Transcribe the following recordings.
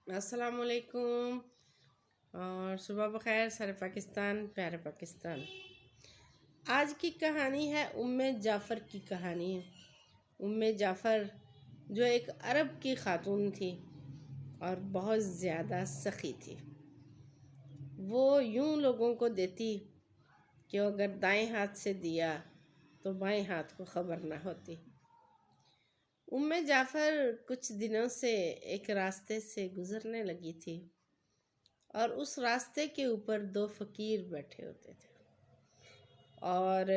السلام علیکم اور صبح بخیر سارے پاکستان، پیارے پاکستان۔ آج کی کہانی ہے جعفر کی کہانی ہے۔ جعفر جو ایک عرب کی خاتون تھی اور بہت زیادہ سخی تھی۔ وہ یوں لوگوں کو دیتی کہ اگر دائیں ہاتھ سے دیا تو بائیں ہاتھ کو خبر نہ ہوتی۔ جعفر کچھ دنوں سے ایک راستے سے گزرنے لگی تھی اور اس راستے کے اوپر دو فقیر بیٹھے ہوتے تھے اور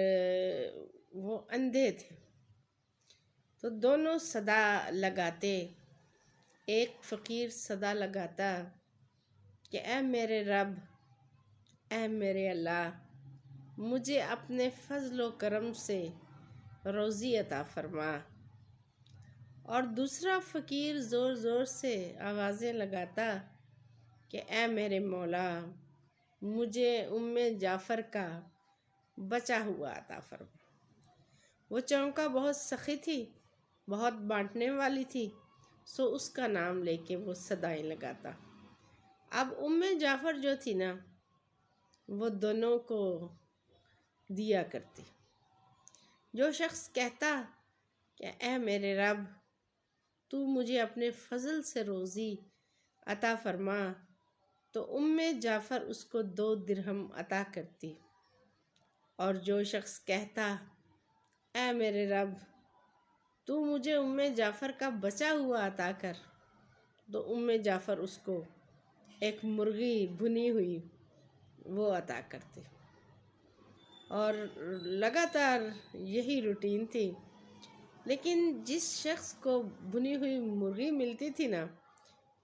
وہ اندھے تھے، تو دونوں صدا لگاتے۔ ایک فقیر صدا لگاتا کہ اے میرے رب، اے میرے اللہ، مجھے اپنے فضل و کرم سے روزی عطا فرما، اور دوسرا فقیر زور زور سے آوازیں لگاتا کہ اے میرے مولا، مجھے جعفر کا بچا ہوا عطا فرما۔ وہ چونکا بہت سخی تھی، بہت بانٹنے والی تھی، سو اس کا نام لے کے وہ صدائیں لگاتا۔ اب جعفر جو تھی نا، وہ دونوں کو دیا کرتی۔ جو شخص کہتا کہ اے میرے رب، تو مجھے اپنے فضل سے روزی عطا فرما، تو جعفر اس کو 2 درہم عطا کرتی، اور جو شخص کہتا اے میرے رب، تو مجھے جعفر کا بچا ہوا عطا کر، تو جعفر اس کو ایک مرغی بھنی ہوئی وہ عطا کرتی۔ اور لگاتار یہی روٹین تھی۔ لیکن جس شخص کو بھنی ہوئی مرغی ملتی تھی نا،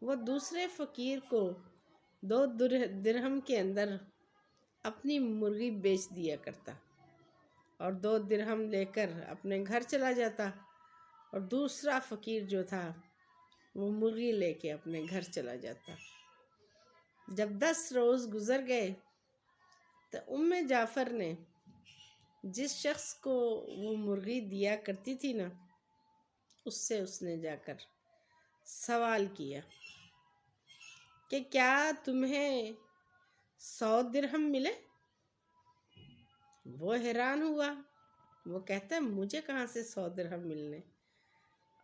وہ دوسرے فقیر کو 2 درہم کے اندر اپنی مرغی بیچ دیا کرتا، اور 2 درہم لے کر اپنے گھر چلا جاتا، اور دوسرا فقیر جو تھا وہ مرغی لے کے اپنے گھر چلا جاتا۔ جب 10 روز گزر گئے تو جعفر نے جس شخص کو وہ مرغی دیا کرتی تھی نا، اس نے جا کر سوال کیا کہ کیا تمہیں 100 درہم ملے؟ وہ حیران ہوا۔ وہ کہتا ہے مجھے کہاں سے 100 درہم ملنے؟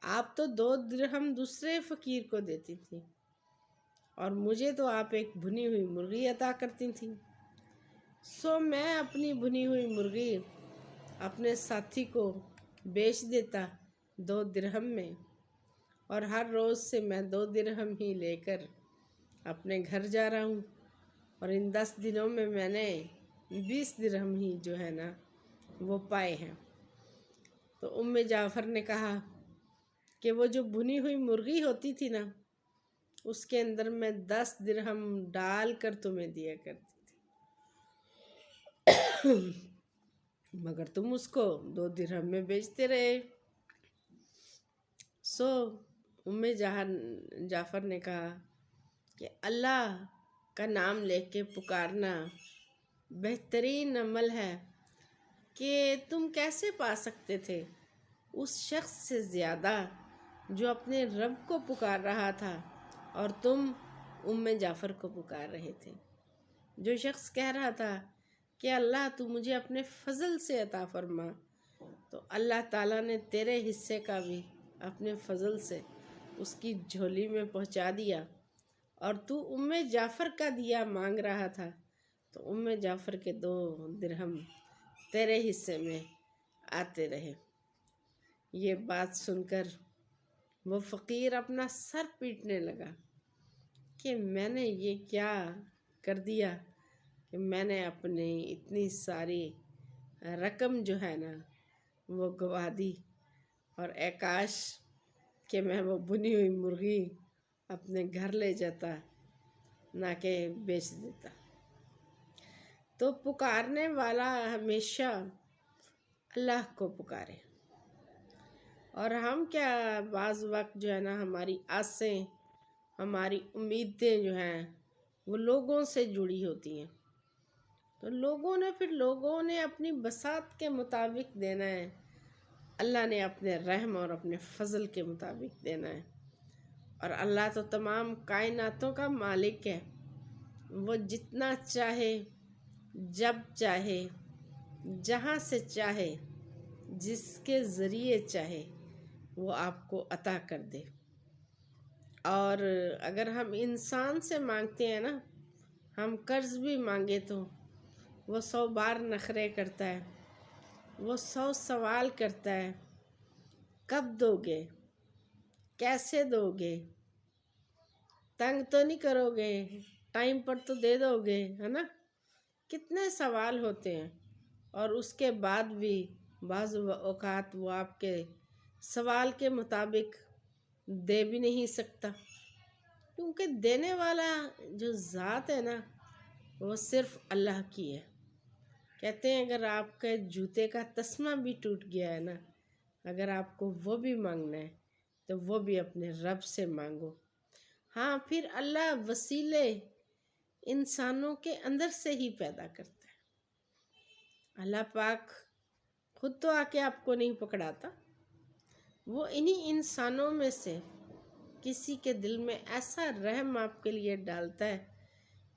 آپ تو 2 درہم دوسرے فقیر کو دیتی تھی، اور مجھے تو آپ ایک بھنی ہوئی مرغی عطا کرتی تھی۔ سو میں اپنی بھنی ہوئی مرغی اپنے ساتھی کو بیچ دیتا 2 درہم میں، اور ہر روز سے میں 2 درہم ہی لے کر اپنے گھر جا رہا ہوں، اور ان 10 دنوں میں میں نے 20 درہم ہی جو ہے نا وہ پائے ہیں۔ تو جعفر نے کہا کہ وہ جو بھنی ہوئی مرغی ہوتی تھی نا، اس کے اندر میں 10 درہم ڈال کر تمہیں دیا کرتی تھی، مگر تم اس کو 2 درہم میں بیچتے رہے۔ سو جعفر نے کہا کہ اللہ کا نام لے کے پکارنا بہترین عمل ہے، کہ تم کیسے پا سکتے تھے اس شخص سے زیادہ جو اپنے رب کو پکار رہا تھا، اور تم جعفر کو پکار رہے تھے۔ جو شخص کہہ رہا تھا کہ اللہ تو مجھے اپنے فضل سے عطا فرما، تو اللہ تعالیٰ نے تیرے حصے کا بھی اپنے فضل سے اس کی جھولی میں پہنچا دیا، اور تو جعفر کا دیا مانگ رہا تھا، تو جعفر کے 2 درہم تیرے حصے میں آتے رہے۔ یہ بات سن کر وہ فقیر اپنا سر پیٹنے لگا کہ میں نے یہ کیا کر دیا کہ میں نے اپنی اتنی ساری رقم جو ہے نا وہ گوا دی، اور اے کاش کہ میں وہ بھنی ہوئی مرغی اپنے گھر لے جاتا، نہ کہ بیچ دیتا۔ تو پکارنے والا ہمیشہ اللہ کو پکارے، اور ہم کیا بعض وقت جو ہے نا ہماری آسیں، ہماری امیدیں جو ہیں وہ لوگوں سے جڑی ہوتی ہیں، تو لوگوں نے اپنی بساط کے مطابق دینا ہے، اللہ نے اپنے رحم اور اپنے فضل کے مطابق دینا ہے۔ اور اللہ تو تمام کائناتوں کا مالک ہے، وہ جتنا چاہے، جب چاہے، جہاں سے چاہے، جس کے ذریعے چاہے وہ آپ کو عطا کر دے۔ اور اگر ہم انسان سے مانگتے ہیں نا، ہم قرض بھی مانگے تو وہ 100 بار نخرے کرتا ہے، وہ 100 سوال کرتا ہے، کب دو گے، کیسے دو گے، تنگ تو نہیں کرو گے، ٹائم پر تو دے دو گے، ہے نا؟ کتنے سوال ہوتے ہیں، اور اس کے بعد بھی بعض اوقات وہ آپ کے سوال کے مطابق دے بھی نہیں سکتا، کیونکہ دینے والا جو ذات ہے نا وہ صرف اللہ کی ہے۔ کہتے ہیں اگر آپ کے جوتے کا تسمہ بھی ٹوٹ گیا ہے نا، اگر آپ کو وہ بھی مانگنا ہے تو وہ بھی اپنے رب سے مانگو۔ ہاں، پھر اللہ وسیلے انسانوں کے اندر سے ہی پیدا کرتا ہے۔ اللہ پاک خود تو آ کے آپ کو نہیں پکڑاتا، وہ انہی انسانوں میں سے کسی کے دل میں ایسا رحم آپ کے لیے ڈالتا ہے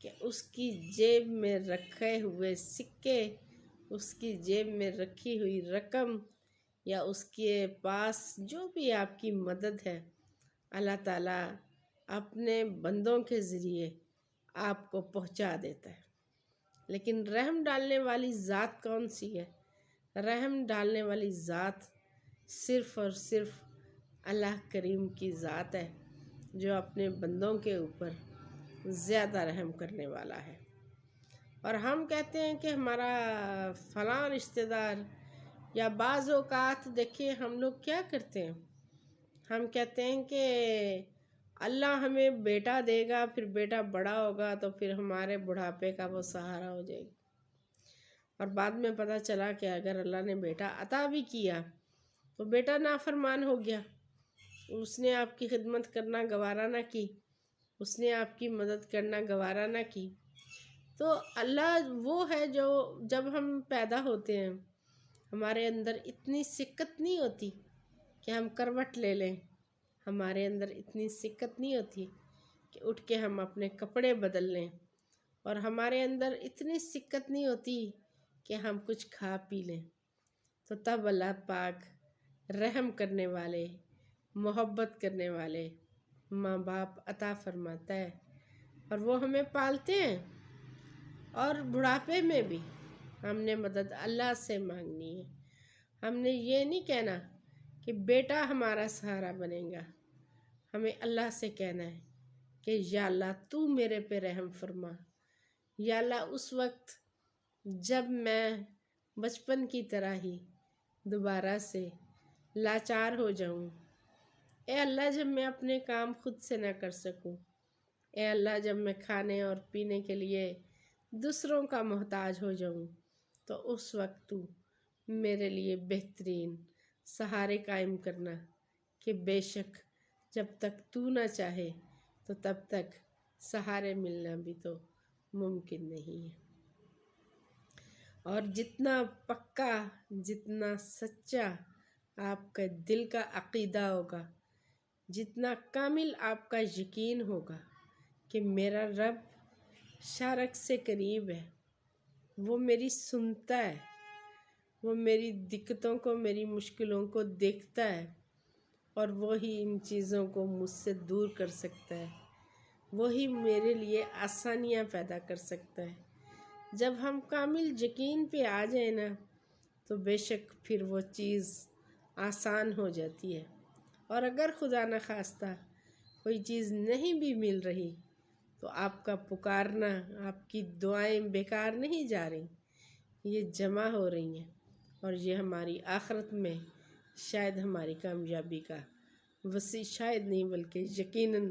کہ اس کی جیب میں رکھے ہوئے سکے، اس کی جیب میں رکھی ہوئی رقم، یا اس کے پاس جو بھی آپ کی مدد ہے، اللہ تعالیٰ اپنے بندوں کے ذریعے آپ کو پہنچا دیتا ہے۔ لیکن رحم ڈالنے والی ذات کون سی ہے؟ رحم ڈالنے والی ذات صرف اور صرف اللہ کریم کی ذات ہے، جو اپنے بندوں کے اوپر زیادہ رحم کرنے والا ہے۔ اور ہم کہتے ہیں کہ ہمارا فلاں رشتہ دار، یا بعض اوقات دیکھیے ہم لوگ کیا کرتے ہیں، ہم کہتے ہیں کہ اللہ ہمیں بیٹا دے گا، پھر بیٹا بڑا ہوگا تو پھر ہمارے بڑھاپے کا وہ سہارا ہو جائے گا۔ اور بعد میں پتہ چلا کہ اگر اللہ نے بیٹا عطا بھی کیا تو بیٹا نافرمان ہو گیا، اس نے آپ کی خدمت کرنا گوارا نہ کی، اس نے آپ کی مدد کرنا گوارا نہ کی۔ تو اللہ وہ ہے جو جب ہم پیدا ہوتے ہیں ہمارے اندر اتنی سکت نہیں ہوتی کہ ہم کروٹ لے لیں، ہمارے اندر اتنی سکت نہیں ہوتی کہ اٹھ کے ہم اپنے کپڑے بدل لیں، اور ہمارے اندر اتنی سکت نہیں ہوتی کہ ہم کچھ کھا پی لیں۔ تو تب اللہ پاک رحم کرنے والے، محبت کرنے والے ماں باپ عطا فرماتا ہے، اور وہ ہمیں پالتے ہیں۔ اور بڑھاپے میں بھی ہم نے مدد اللہ سے مانگنی ہے۔ ہم نے یہ نہیں کہنا کہ بیٹا ہمارا سہارا بنے گا، ہمیں اللہ سے کہنا ہے کہ یا اللہ تو میرے پہ رحم فرما۔ یا اللہ اس وقت جب میں بچپن کی طرح ہی دوبارہ سے لاچار ہو جاؤں، اے اللہ جب میں اپنے کام خود سے نہ کر سکوں، اے اللہ جب میں کھانے اور پینے کے لیے دوسروں کا محتاج ہو جاؤں، تو اس وقت تو میرے لیے بہترین سہارے قائم کرنا، کہ بے شک جب تک تو نہ چاہے تو تب تک سہارے ملنا بھی تو ممکن نہیں ہے۔ اور جتنا پکا، جتنا سچا آپ کا دل کا عقیدہ ہوگا، جتنا کامل آپ کا یقین ہوگا کہ میرا رب شارک سے قریب ہے، وہ میری سنتا ہے، وہ میری دقتوں کو، میری مشکلوں کو دیکھتا ہے، اور وہی ان چیزوں کو مجھ سے دور کر سکتا ہے، وہی میرے لیے آسانیاں پیدا کر سکتا ہے۔ جب ہم کامل یقین پہ آ جائیں نا تو بے شک پھر وہ چیز آسان ہو جاتی ہے۔ اور اگر خدا نخواستہ کوئی چیز نہیں بھی مل رہی تو آپ کا پکارنا، آپ کی دعائیں بیکار نہیں جا رہی، یہ جمع ہو رہی ہیں، اور یہ ہماری آخرت میں شاید ہماری کامیابی کا شاید نہیں بلکہ یقیناً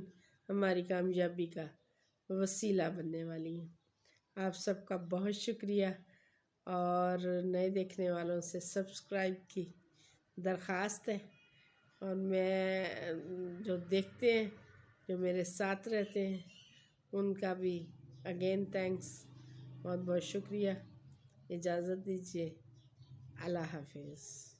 ہماری کامیابی کا وسیلہ بننے والی ہیں۔ آپ سب کا بہت شکریہ، اور نئے دیکھنے والوں سے سبسکرائب کی درخواست ہے، اور میں جو دیکھتے ہیں، جو میرے ساتھ رہتے ہیں، ان کا بھی اگین تھینکس، بہت بہت شکریہ۔ اجازت دیجیے، اللہ حافظ۔